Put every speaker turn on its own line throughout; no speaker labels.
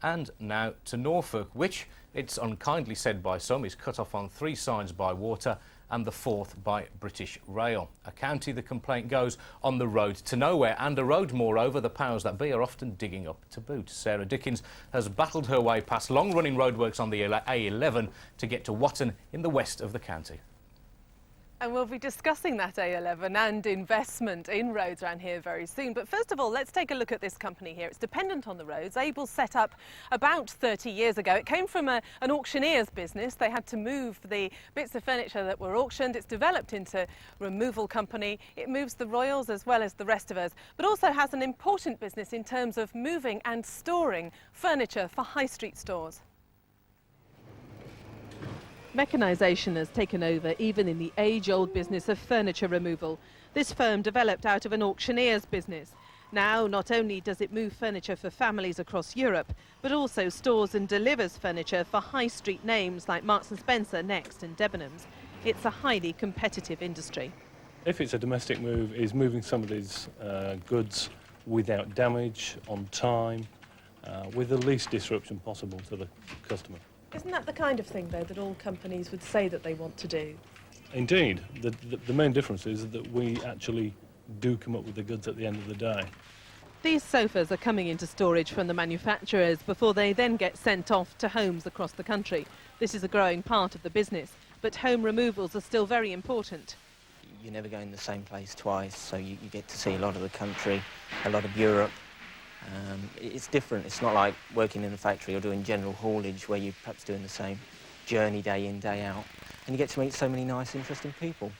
And now to Norfolk, which, it's unkindly said by some, is cut off on 3 sides by water and the 4th by British Rail. A county, the complaint goes, on the road to nowhere, and a road, moreover, the powers that be are often digging up to boot. Sarah Dickens has battled her way past long-running roadworks on the A11 to get to Watton in the west of the county.
And we'll be discussing that A11 and investment in roads around here very soon. But first of all, let's take a look at this company here. It's dependent on the roads. Abels set up about 30 years ago. It came from an auctioneer's business. They had to move the bits of furniture that were auctioned. It's developed into a removal company. It moves the royals as well as the rest of us, but also has an important business in terms of moving and storing furniture for high street stores. Mechanisation has taken over even in the age-old business of furniture removal. This firm developed out of an auctioneer's business. Now, not only does it move furniture for families across Europe, but also stores and delivers furniture for high street names like Marks & Spencer, Next and Debenhams. It's a highly competitive industry.
If it's a domestic move, is moving some of these goods without damage, on time, with the least disruption possible to the customer.
Isn't that the kind of thing, though, that all companies would say that they want to do?
Indeed. The main difference is that we actually do come up with the goods at the end of the day.
These sofas are coming into storage from the manufacturers before they then get sent off to homes across the country. This is a growing part of the business, but home removals are still very important.
You never go in the same place twice, so you get to see a lot of the country, a lot of Europe. It's different. It's not like working in a factory or doing general haulage where you're perhaps doing the same journey day in, day out. And you get to meet so many nice, interesting people.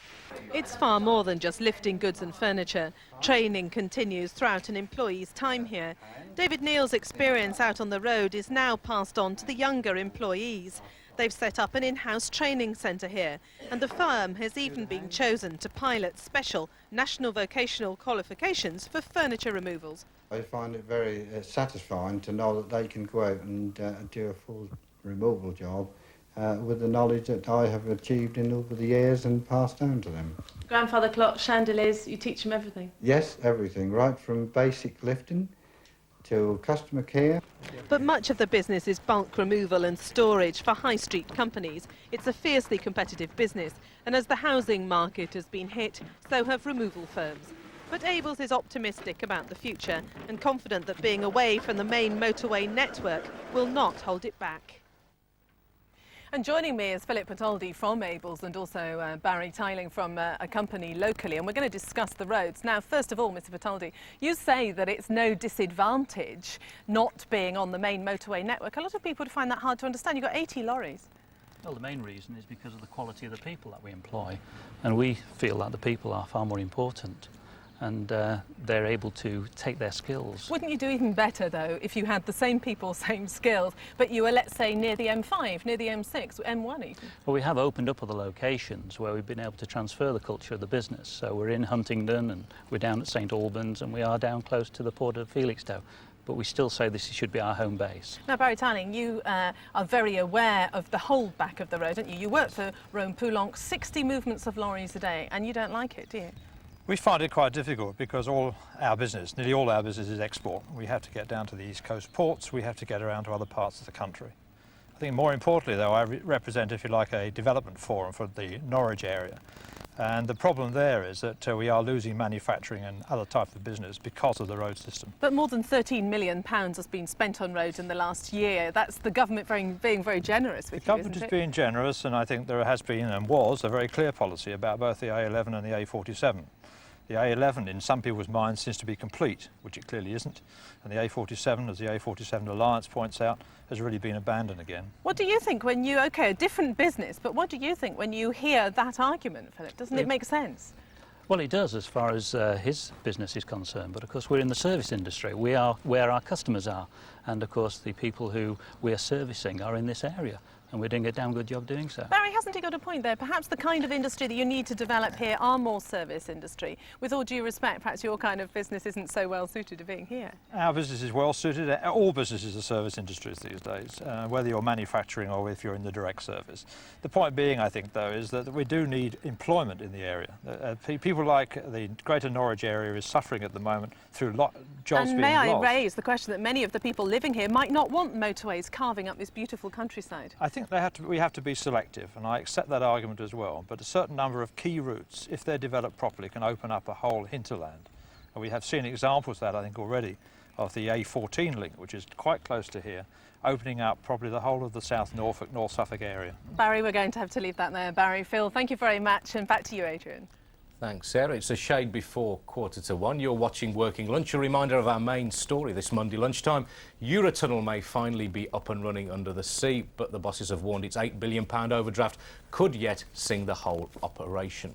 It's far more than just lifting goods and furniture. Training continues throughout an employee's time here. David Neal's experience out on the road is now passed on to the younger employees. They've set up an in-house training centre here, and the firm has even been chosen to pilot special national vocational qualifications for furniture removals.
I find it very satisfying to know that they can go out and do a full removal job with the knowledge that I have achieved over the years and passed down to them.
Grandfather clock, chandeliers, you teach them everything?
Yes, everything, right from basic lifting to customer care.
But much of the business is bulk removal and storage for high street companies. It's a fiercely competitive business, and as the housing market has been hit, so have removal firms. But Abels is optimistic about the future and confident that being away from the main motorway network will not hold it back. And joining me is Philip Patoldi from Abels and also Barry Tiling from a company locally, and we're going to discuss the roads. Now, first of all, Mr. Patoldi, you say that it's no disadvantage not being on the main motorway network. A lot of people would find that hard to understand. You've got 80 lorries.
Well, the main reason is because of the quality of the people that we employ, and we feel that the people are far more important. And they're able to take their skills.
Wouldn't you do even better, though, if you had the same people, same skills, but you were, let's say, near the M5, near the M6, M1 even?
Well, we have opened up other locations where we've been able to transfer the culture of the business. So we're in Huntingdon, and we're down at St Albans, and we are down close to the port of Felixstowe. But we still say this should be our home base. Now,
Barry Tiling, you are very aware of the whole back of the road, don't you? You work for Rome Poulenc, 60 movements of lorries a day, and you don't like it, do you?
We find it quite difficult because all our business, nearly all our business is export. We have to get down to the East Coast ports, we have to get around to other parts of the country. I think more importantly though, I represent, if you like, a development forum for the Norwich area. And the problem there is that we are losing manufacturing and other types of business because of the road system.
But more than £13 million has been spent on roads in the last year. That's the government being very generous with you, isn't it?
The government is being generous, and I think there has been and was a very clear policy about both the A11 and the A47. The A11 in some people's minds seems to be complete, which it clearly isn't. And the A47, as the A47 Alliance points out, has really been abandoned again. What
do you think when you, OK, a different business, but what do you think when you hear that argument, Philip? Doesn't it make sense?
Well, it does as far as his business is concerned, but of course we're in the service industry. We are where our customers are, and of course the people who we are servicing are in this area. and we're doing a damn good job doing so.
Barry, hasn't he got a point there? Perhaps the kind of industry that you need to develop here are more service industry. With all due respect, perhaps your kind of business isn't so well suited to being here.
Our business is well suited. All businesses are service industries these days, whether you're manufacturing or if you're in the direct service. The point being, I think, though, is that we do need employment in the area. People like the Greater Norwich area is suffering at the moment through jobs being lost.
And may I raise the question that many of the people living here might not want motorways carving up this beautiful countryside?
I think we have to be selective, and I accept that argument as well, but a certain number of key routes, if they're developed properly, can open up a whole hinterland. And we have seen examples of that, I think, already, of the A14 link, which is quite close to here, opening up probably the whole of the South Norfolk, North Suffolk area.
Barry, we're going to have to leave that there. Barry, Phil, thank you very much, and back to you, Adrian.
Thanks, Sarah. It's a shade before 1:45. You're watching Working Lunch. A reminder of our main story this Monday lunchtime. Eurotunnel may finally be up and running under the sea, but the bosses have warned its £8 billion overdraft could yet sink the whole operation.